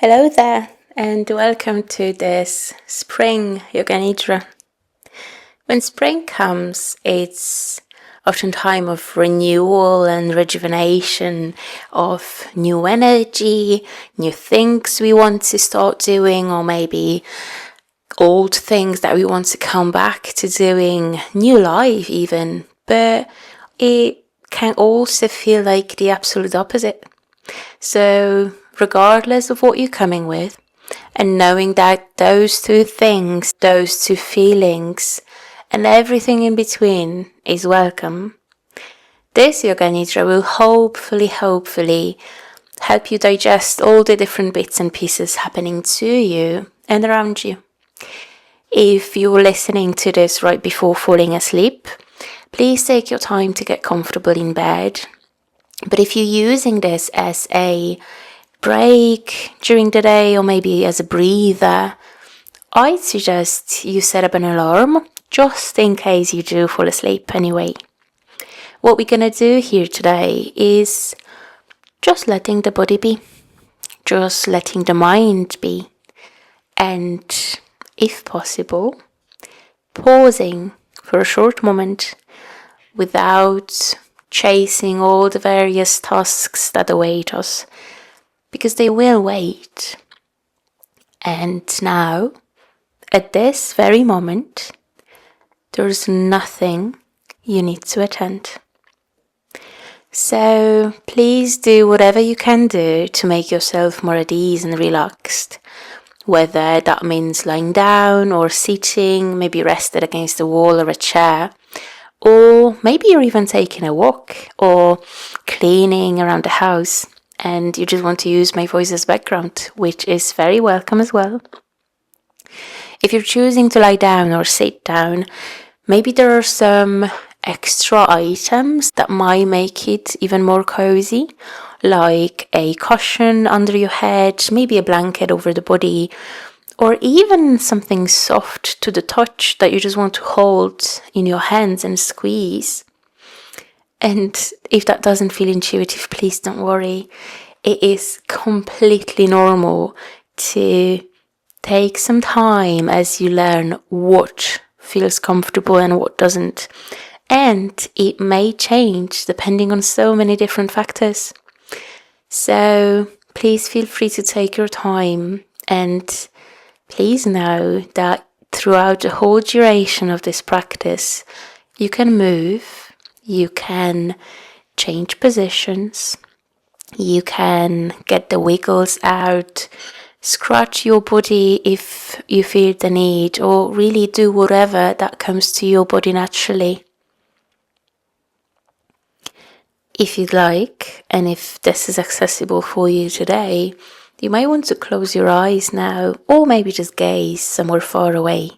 Hello there, and welcome to this spring yoga nidra. When spring comes, it's often time of renewal and rejuvenation, of new energy, new things we want to start doing, or maybe old things that we want to come back to doing, new life even. But it can also feel like the absolute opposite. So regardless of what you're coming with, and knowing that those two things, those two feelings, and everything in between is welcome, this Yoga Nidra will hopefully help you digest all the different bits and pieces happening to you and around you. If you're listening to this right before falling asleep, please take your time to get comfortable in bed. But if you're using this as a break during the day or maybe as a breather, I'd suggest you set up an alarm just in case you do fall asleep anyway. What we're going to do here today is just letting the body be, just letting the mind be, and if possible, pausing for a short moment without chasing all the various tasks that await us, because they will wait. And now, at this very moment, there's nothing you need to attend. So please do whatever you can do to make yourself more at ease and relaxed, whether that means lying down or sitting, maybe rested against a wall or a chair, or maybe you're even taking a walk or cleaning around the house and you just want to use my voice as background, which is very welcome as well. If you're choosing to lie down or sit down, maybe there are some extra items that might make it even more cozy, like a cushion under your head, maybe a blanket over the body, or even something soft to the touch that you just want to hold in your hands and squeeze. And if that doesn't feel intuitive, please don't worry. It is completely normal to take some time as you learn what feels comfortable and what doesn't. And it may change depending on so many different factors. So please feel free to take your time, and please know that throughout the whole duration of this practice, you can move, you can change positions, you can get the wiggles out, scratch your body if you feel the need, or really do whatever that comes to your body naturally. If you'd like, and if this is accessible for you today, you might want to close your eyes now, or maybe just gaze somewhere far away.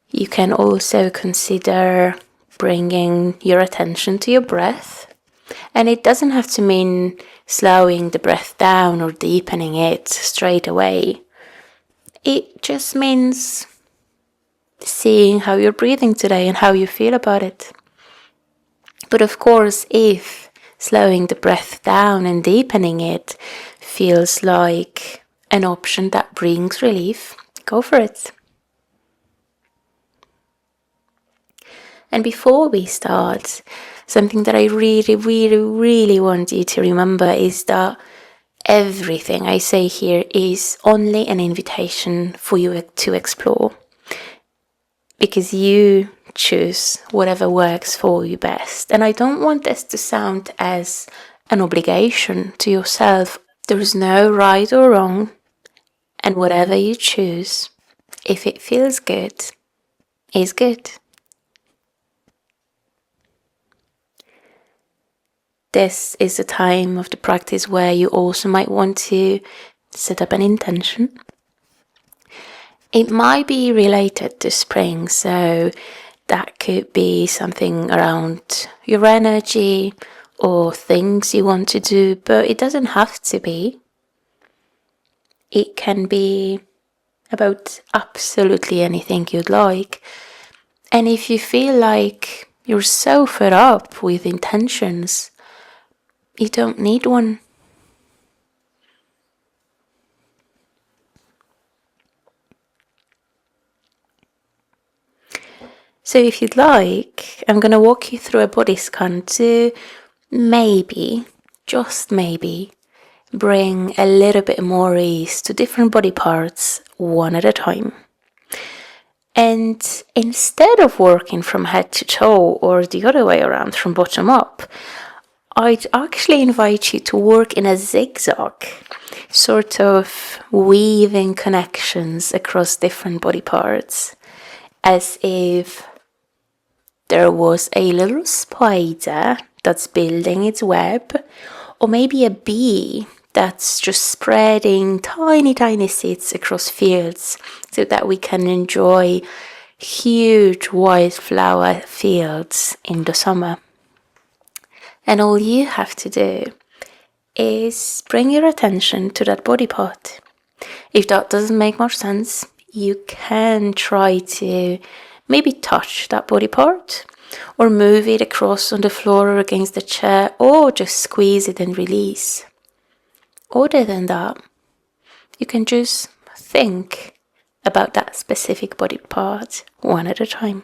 You can also consider bringing your attention to your breath, and it doesn't have to mean slowing the breath down or deepening it straight away. It just means seeing how you're breathing today and how you feel about it. But of course, if slowing the breath down and deepening it feels like an option that brings relief, go for it. And before we start, something that I really want you to remember is that everything I say here is only an invitation for you to explore, because you choose whatever works for you best. And I don't want this to sound as an obligation to yourself. There is no right or wrong, and whatever you choose, if it feels good, is good. This is the time of the practice where you also might want to set up an intention. It might be related to spring, so that could be something around your energy or things you want to do, but it doesn't have to be. It can be about absolutely anything you'd like. And if you feel like you're so fed up with intentions, you don't need one. So if you'd like, I'm going to walk you through a body scan to maybe, just maybe, bring a little bit more ease to different body parts one at a time. And instead of working from head to toe or the other way around from bottom up, I'd actually invite you to work in a zigzag, sort of weaving connections across different body parts, as if there was a little spider that's building its web, or maybe a bee that's just spreading tiny, tiny seeds across fields so that we can enjoy huge wildflower fields in the summer. And all you have to do is bring your attention to that body part. If that doesn't make much sense, you can try to maybe touch that body part or move it across on the floor or against the chair, or just squeeze it and release. Other than that, you can just think about that specific body part one at a time,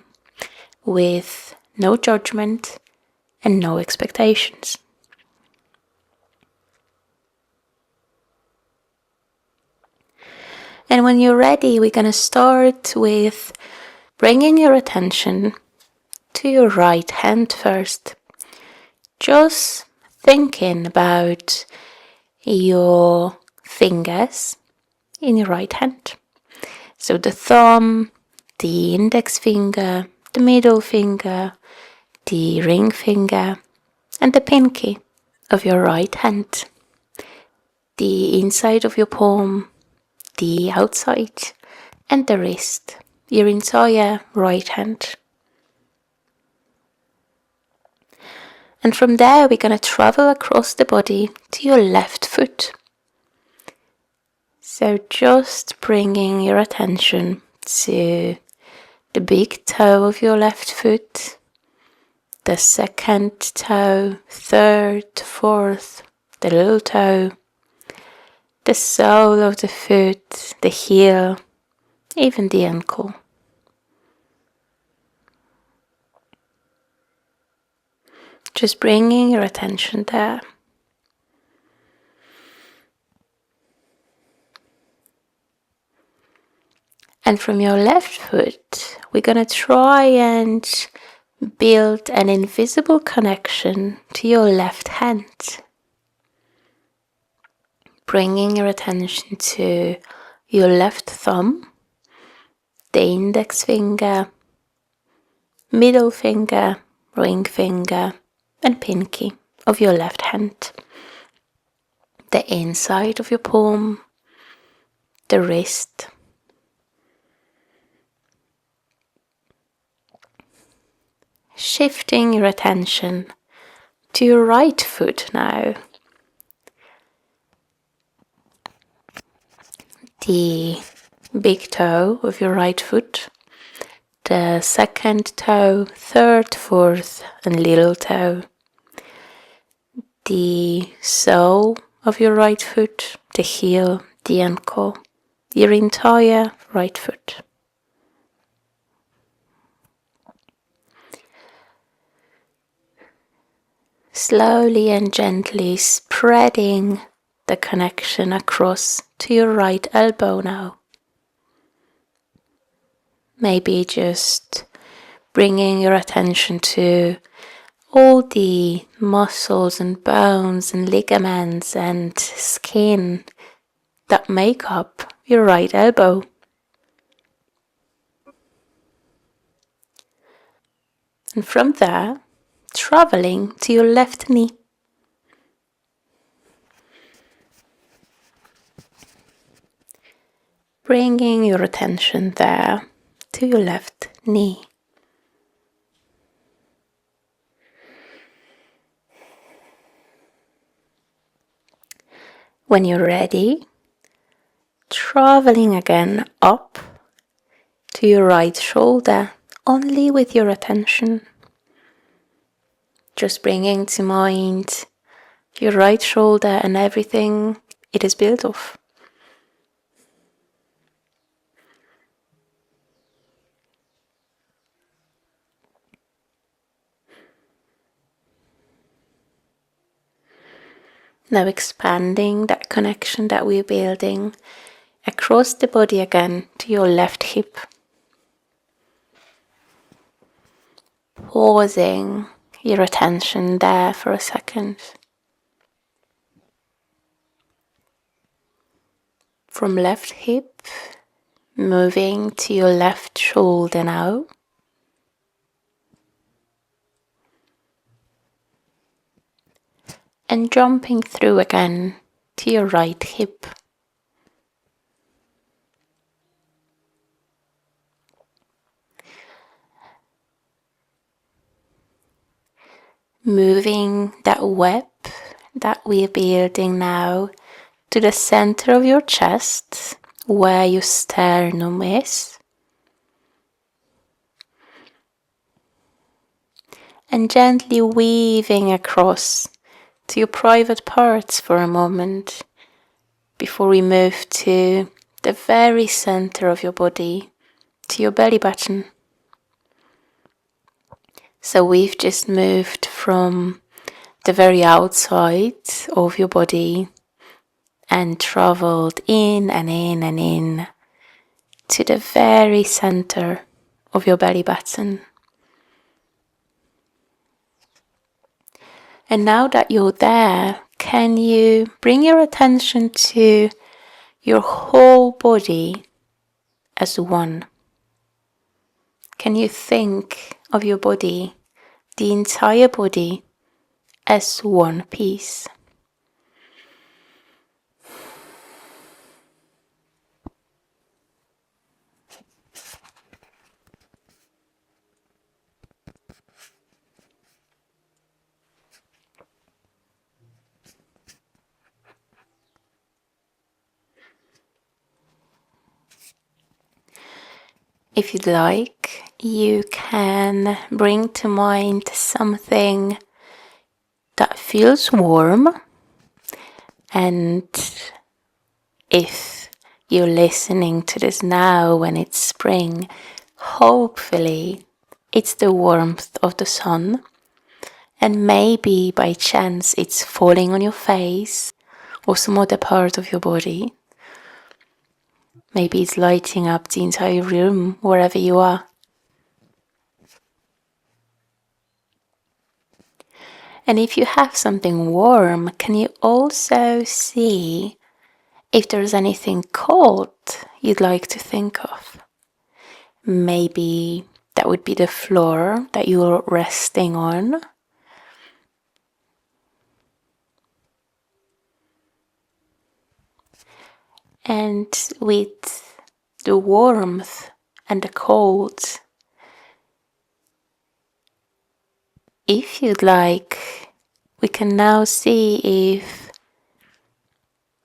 with no judgment and no expectations. And when you're ready, we're going to start with bringing your attention to your right hand first. Just thinking about your fingers in your right hand. So the thumb, the index finger, the middle finger, the ring finger, and the pinky of your right hand. The inside of your palm, the outside, and the wrist, your entire right hand. And from there, we're going to travel across the body to your left foot. So just bringing your attention to the big toe of your left foot, the second toe, third, fourth, the little toe, the sole of the foot, the heel, even the ankle. Just bringing your attention there. And from your left foot, we're going to try and build an invisible connection to your left hand. Bringing your attention to your left thumb, the index finger, middle finger, ring finger, and pinky of your left hand. The inside of your palm, the wrist, shifting your attention to your right foot now. The big toe of your right foot, the second toe, third, fourth, and little toe. The sole of your right foot, the heel, the ankle, your entire right foot. Slowly and gently spreading the connection across to your right elbow now. Maybe just bringing your attention to all the muscles and bones and ligaments and skin that make up your right elbow. And from there, traveling to your left knee. Bringing your attention there to your left knee. When you're ready, traveling again up to your right shoulder, only with your attention. Just bringing to mind your right shoulder and everything it is built of. Now expanding that connection that we're building across the body again to your left hip. Pausing your attention there for a second. From left hip, moving to your left shoulder now. And jumping through again to your right hip. Moving that web that we're building now to the center of your chest, where your sternum is. And gently weaving across to your private parts for a moment before we move to the very center of your body, to your belly button. So we've just moved from the very outside of your body and traveled in and in and in to the very center of your belly button. And now that you're there, can you bring your attention to your whole body as one? Can you think of your body, the entire body, as one piece? If you'd like, you can bring to mind something that feels warm, and if you're listening to this now when it's spring, hopefully it's the warmth of the sun, and maybe by chance it's falling on your face or some other part of your body. Maybe it's lighting up the entire room wherever you are. And if you have something warm, can you also see if there's anything cold you'd like to think of? Maybe that would be the floor that you're resting on. And with the warmth and the cold, if you'd like, we can now see if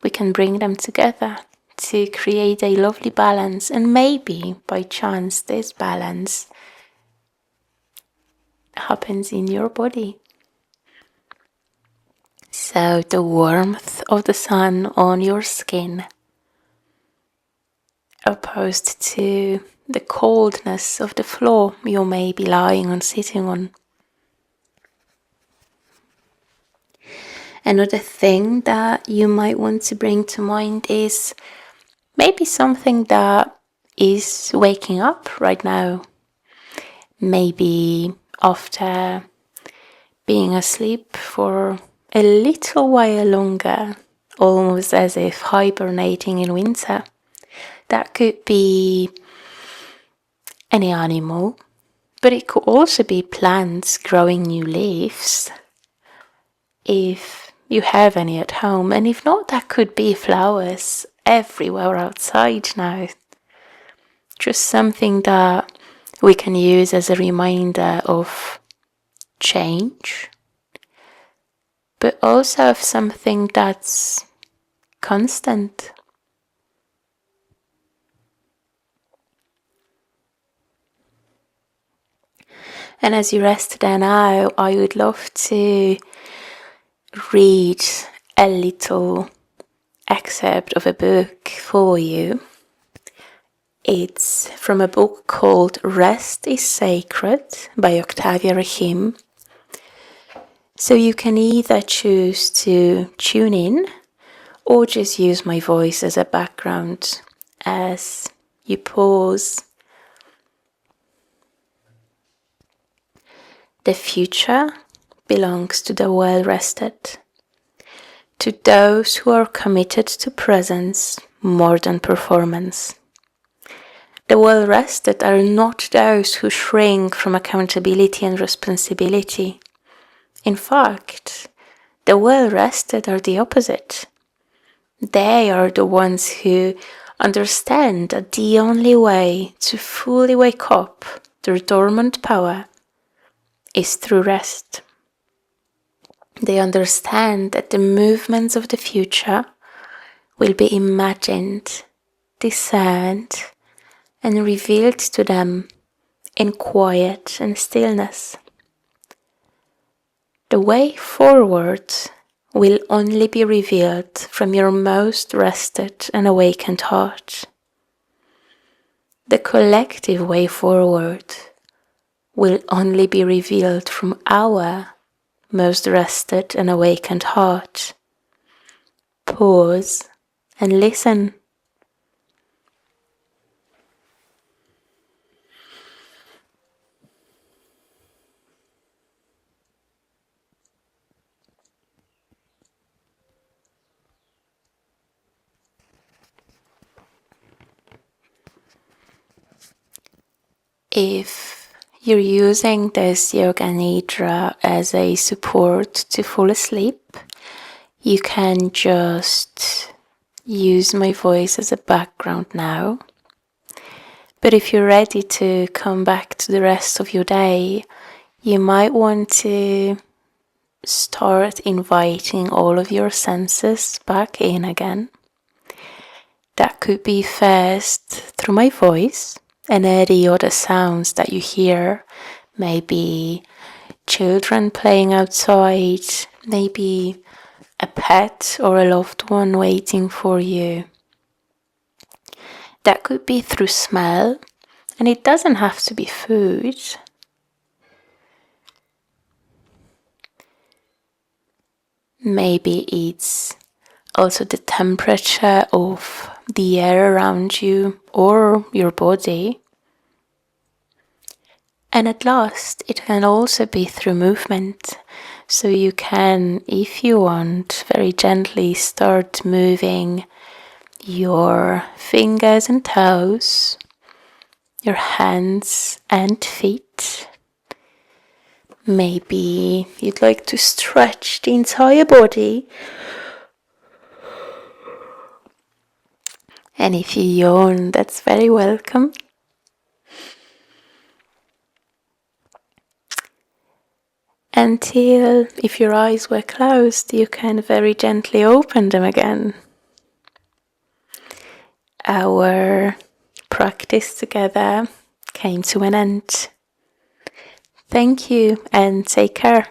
we can bring them together to create a lovely balance. And maybe by chance this balance happens in your body. So the warmth of the sun on your skin opposed to the coldness of the floor you may be lying on, sitting on. Another thing that you might want to bring to mind is maybe something that is waking up right now. Maybe after being asleep for a little while longer, almost as if hibernating in winter. That could be any animal, but it could also be plants growing new leaves, if you have any at home. And if not, that could be flowers everywhere outside now. Just something that we can use as a reminder of change, but also of something that's constant. And as you rest there now, I would love to read a little excerpt of a book for you. It's from a book called Rest is Sacred by Octavia Rahim. So you can either choose to tune in or just use my voice as a background as you pause. The future belongs to the well-rested, to those who are committed to presence more than performance. The well-rested are not those who shrink from accountability and responsibility. In fact, the well-rested are the opposite. They are the ones who understand that the only way to fully wake up their dormant power is through rest. They understand that the movements of the future will be imagined, discerned, and revealed to them in quiet and stillness. The way forward will only be revealed from your most rested and awakened heart. The collective way forward will only be revealed from our most rested and awakened heart. Pause and listen. If you're using this yoga nidra as a support to fall asleep, you can just use my voice as a background now. But if you're ready to come back to the rest of your day, you might want to start inviting all of your senses back in again. That could be first through my voice and any other sounds that you hear, maybe children playing outside, maybe a pet or a loved one waiting for you. That could be through smell, and it doesn't have to be food. Maybe it's also the temperature of the air around you or your body. And at last, it can also be through movement. So you can, if you want, very gently start moving your fingers and toes, your hands and feet. Maybe you'd like to stretch the entire body. And if you yawn, that's very welcome. Until, if your eyes were closed, you can very gently open them again. Our practice together came to an end. Thank you and take care.